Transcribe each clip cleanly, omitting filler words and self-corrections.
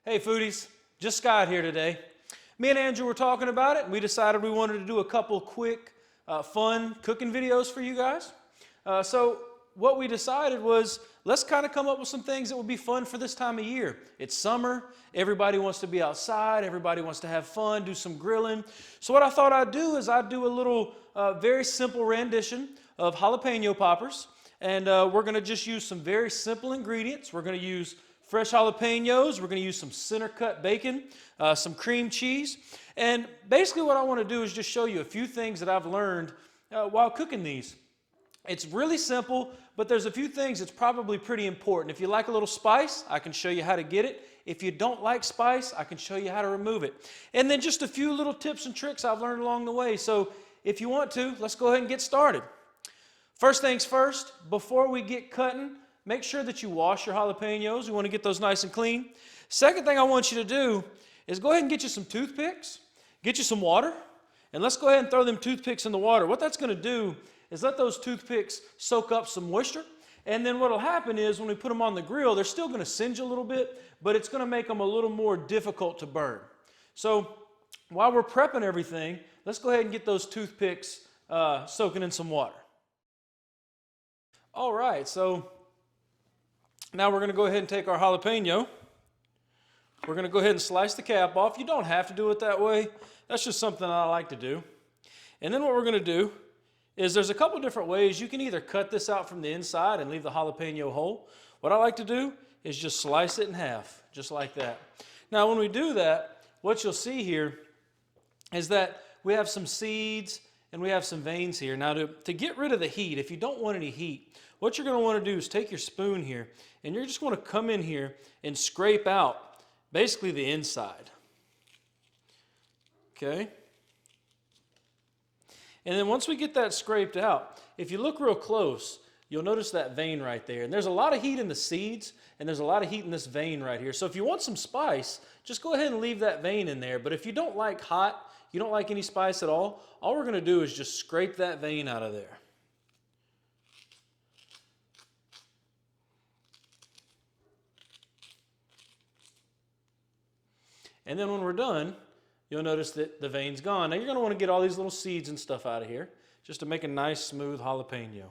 Hey foodies, just got here today. Me and Andrew were talking about it and we decided we wanted to do a couple quick, fun cooking videos for you guys. So what we decided was let's kind of come up with some things that would be fun for this time of year. It's summer, everybody wants to be outside, everybody wants to have fun, do some grilling. So what I thought I'd do is I'd do a little very simple rendition of jalapeno poppers. And we're going to just use some very simple ingredients. We're going to use fresh jalapenos, we're going to use some center cut bacon, some cream cheese. And basically what I want to do is just show you a few things that I've learned while cooking these. It's really simple, but there's a few things that's probably pretty important. If you like a little spice, I can show you how to get it. If you don't like spice, I can show you how to remove it. And then just a few little tips and tricks I've learned along the way. So if you want to, let's go ahead and get started. First things first, before we get cutting, make sure that you wash your jalapenos. You want to get those nice and clean. Second thing I want you to do is go ahead and get you some toothpicks, get you some water, and let's go ahead and throw them toothpicks in the water. What that's going to do is let those toothpicks soak up some moisture, and then what will happen is when we put them on the grill, they're still going to singe a little bit, but it's going to make them a little more difficult to burn. So while we're prepping everything, let's go ahead and get those toothpicks soaking in some water. All right, so now we're going to go ahead and take our jalapeno. We're going to go ahead and slice the cap off. You don't have to do it that way. That's just something I like to do. And then what we're going to do is there's a couple different ways. You can either cut this out from the inside and leave the jalapeno whole. What I like to do is just slice it in half, just like that. Now when we do that, what you'll see here is that we have some seeds and we have some veins here. Now to get rid of the heat, if you don't want any heat, what you're going to want to do is take your spoon here and you're just going to come in here and scrape out basically the inside. Okay? And then once we get that scraped out, if you look real close, you'll notice that vein right there. And there's a lot of heat in the seeds and there's a lot of heat in this vein right here. So if you want some spice, just go ahead and leave that vein in there. But if you don't like hot, you don't like any spice at all we're going to do is just scrape that vein out of there. And then when we're done, you'll notice that the vein's gone. Now you're going to want to get all these little seeds and stuff out of here just to make a nice smooth jalapeno.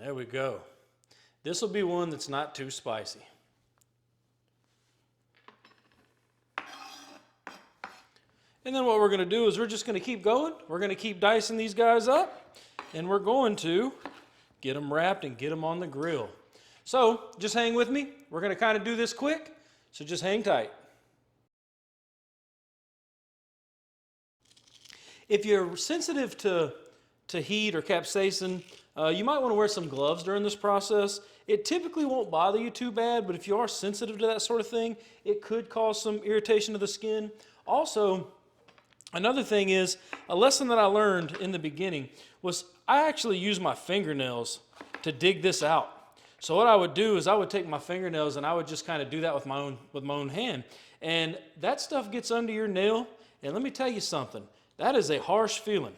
There we go. This will be one that's not too spicy. And then what we're going to do is we're just going to keep going. We're going to keep dicing these guys up, and we're going to get them wrapped and get them on the grill. So just hang with me. We're going to kind of do this quick, so just hang tight. If you're sensitive to heat or capsaicin, you might want to wear some gloves during this process. It typically won't bother you too bad, but if you are sensitive to that sort of thing, it could cause some irritation to the skin. Also, another thing is, a lesson that I learned in the beginning was I actually use my fingernails to dig this out. So what I would do is I would take my fingernails and I would just kind of do that with my own hand. And that stuff gets under your nail, and let me tell you something, that is a harsh feeling.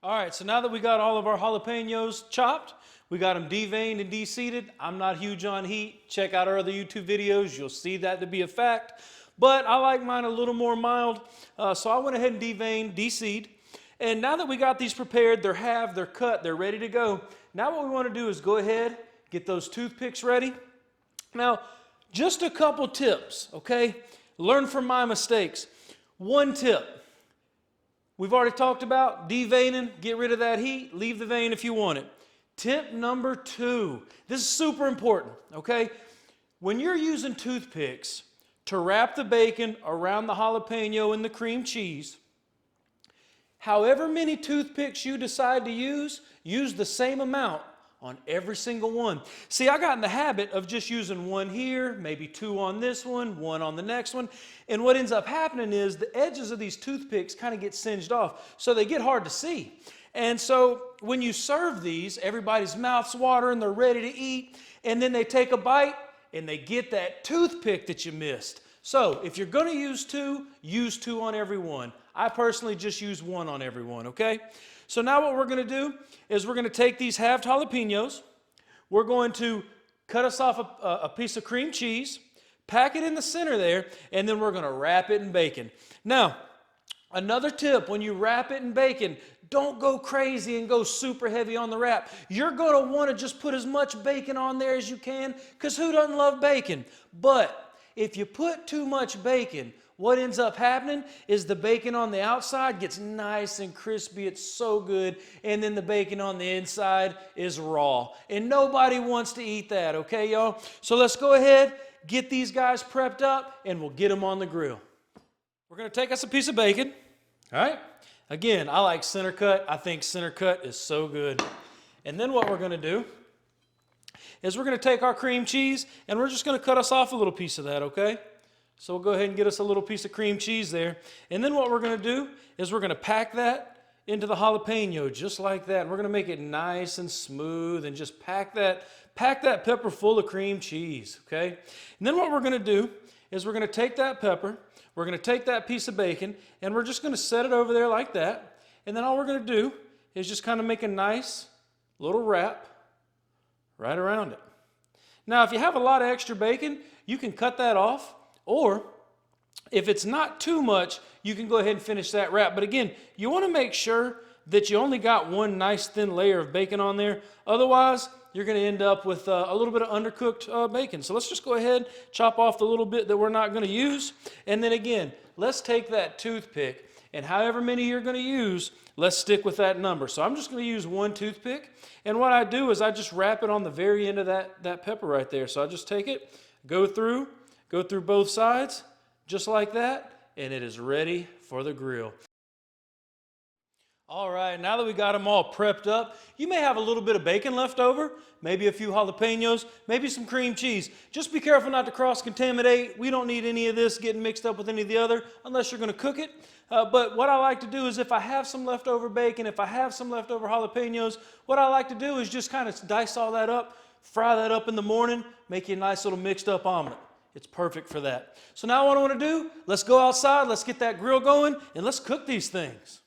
All right, so now that we got all of our jalapenos chopped, we got them deveined and deseeded. I'm not huge on heat. Check out our other YouTube videos. You'll see that to be a fact. But I like mine a little more mild, so I went ahead and deveined, deseed. And now that we got these prepared, they're halved, they're cut, they're ready to go. Now what we want to do is go ahead, get those toothpicks ready. Now, just a couple tips, okay? Learn from my mistakes. One tip. We've already talked about deveining, get rid of that heat, leave the vein if you want it. Tip number 2, this is super important, okay? When you're using toothpicks to wrap the bacon around the jalapeno and the cream cheese, however many toothpicks you decide to use the same amount on every single one. See, I got in the habit of just using one here, maybe two on this one on the next one. And what ends up happening is the edges of these toothpicks kind of get singed off, so they get hard to see. And so when you serve these, everybody's mouth's watering, they're ready to eat, and then they take a bite and they get that toothpick that you missed. So if you're going to use two on every one. I personally just use one on every one, okay? So now what we're going to do is we're going to take these halved jalapenos. We're going to cut us off a piece of cream cheese, pack it in the center there, and then we're going to wrap it in bacon. Now, another tip, when you wrap it in bacon, don't go crazy and go super heavy on the wrap. You're going to want to just put as much bacon on there as you can, because who doesn't love bacon? But if you put too much bacon, what ends up happening is the bacon on the outside gets nice and crispy. It's so good. And then the bacon on the inside is raw. And nobody wants to eat that, okay, y'all? So let's go ahead, get these guys prepped up, and we'll get them on the grill. We're going to take us a piece of bacon, all right? Again, I like center cut. I think center cut is so good. And then what we're going to do is we're going to take our cream cheese, and we're just going to cut us off a little piece of that, okay? So we'll go ahead and get us a little piece of cream cheese there. And then what we're going to do is we're going to pack that into the jalapeno just like that. And we're going to make it nice and smooth and just pack that pepper full of cream cheese, okay? And then what we're going to do is we're going to take that pepper, we're going to take that piece of bacon, and we're just going to set it over there like that. And then all we're going to do is just kind of make a nice little wrap right around it. Now, if you have a lot of extra bacon, you can cut that off. Or if it's not too much, you can go ahead and finish that wrap. But again, you want to make sure that you only got one nice thin layer of bacon on there. Otherwise, you're going to end up with a little bit of undercooked bacon. So let's just go ahead, chop off the little bit that we're not going to use. And then again, let's take that toothpick, and however many you're going to use, let's stick with that number. So I'm just going to use one toothpick. And what I do is I just wrap it on the very end of that pepper right there. So I just take it, go through both sides, just like that, and it is ready for the grill. All right, now that we got them all prepped up, you may have a little bit of bacon left over, maybe a few jalapenos, maybe some cream cheese. Just be careful not to cross-contaminate. We don't need any of this getting mixed up with any of the other unless you're going to cook it. But what I like to do is if I have some leftover bacon, if I have some leftover jalapenos, what I like to do is just kind of dice all that up, fry that up in the morning, make you a nice little mixed up omelet. It's perfect for that. So now what I want to do, let's go outside, let's get that grill going, and let's cook these things.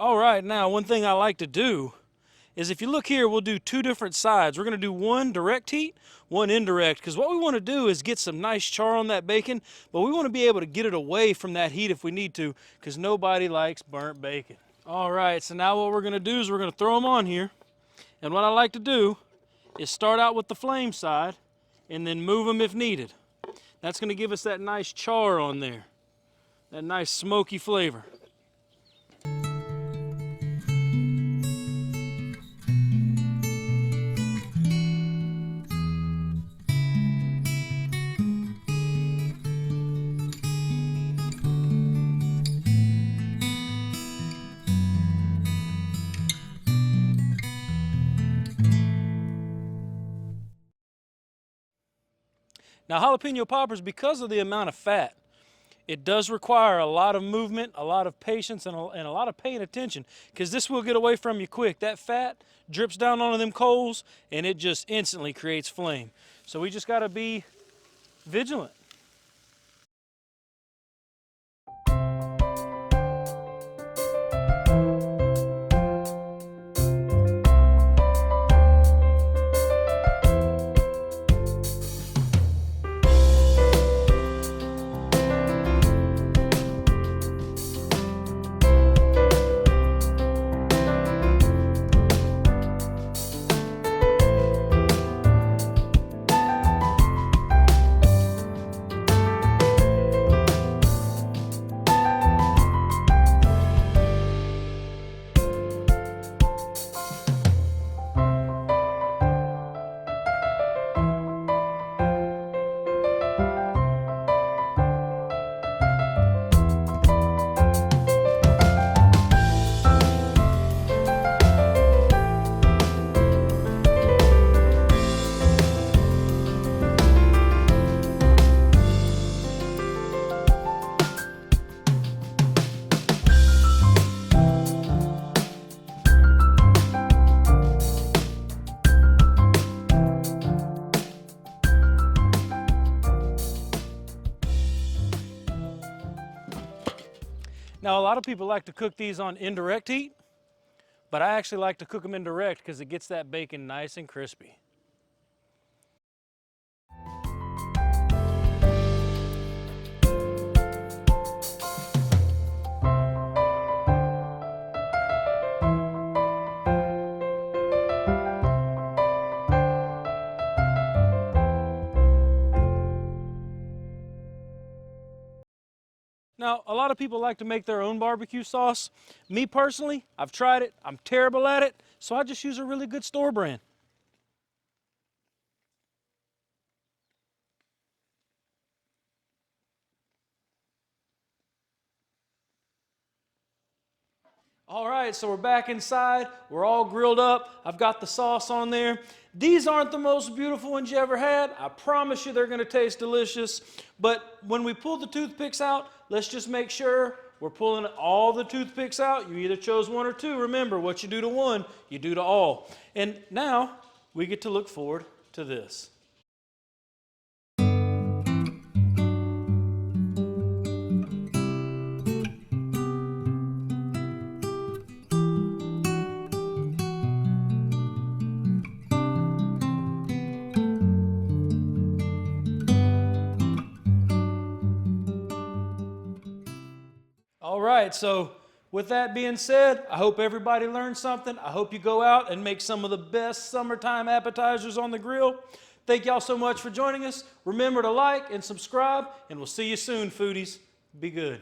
All right, now one thing I like to do is if you look here, we'll do two different sides. We're going to do one direct heat, one indirect, because what we want to do is get some nice char on that bacon, but we want to be able to get it away from that heat if we need to, because nobody likes burnt bacon. All right, so now what we're going to do is we're going to throw them on here, and what I like to do is start out with the flame side and then move them if needed. That's going to give us that nice char on there, that nice smoky flavor. Now, jalapeno poppers, because of the amount of fat, it does require a lot of movement, a lot of patience, and a lot of paying attention, because this will get away from you quick. That fat drips down onto them coals, and it just instantly creates flame. So we just got to be vigilant. Now, a lot of people like to cook these on indirect heat, but I actually like to cook them in direct because it gets that bacon nice and crispy. Now, a lot of people like to make their own barbecue sauce. Me personally, I've tried it, I'm terrible at it, so I just use a really good store brand. All right, so we're back inside. We're all grilled up. I've got the sauce on there. These aren't the most beautiful ones you ever had. I promise you they're going to taste delicious. But when we pull the toothpicks out, let's just make sure we're pulling all the toothpicks out. You either chose one or two. Remember, what you do to one, you do to all. And now we get to look forward to this. All right, so with that being said, I hope everybody learned something. I hope you go out and make some of the best summertime appetizers on the grill. Thank y'all so much for joining us. Remember to like and subscribe, and we'll see you soon, foodies. Be good.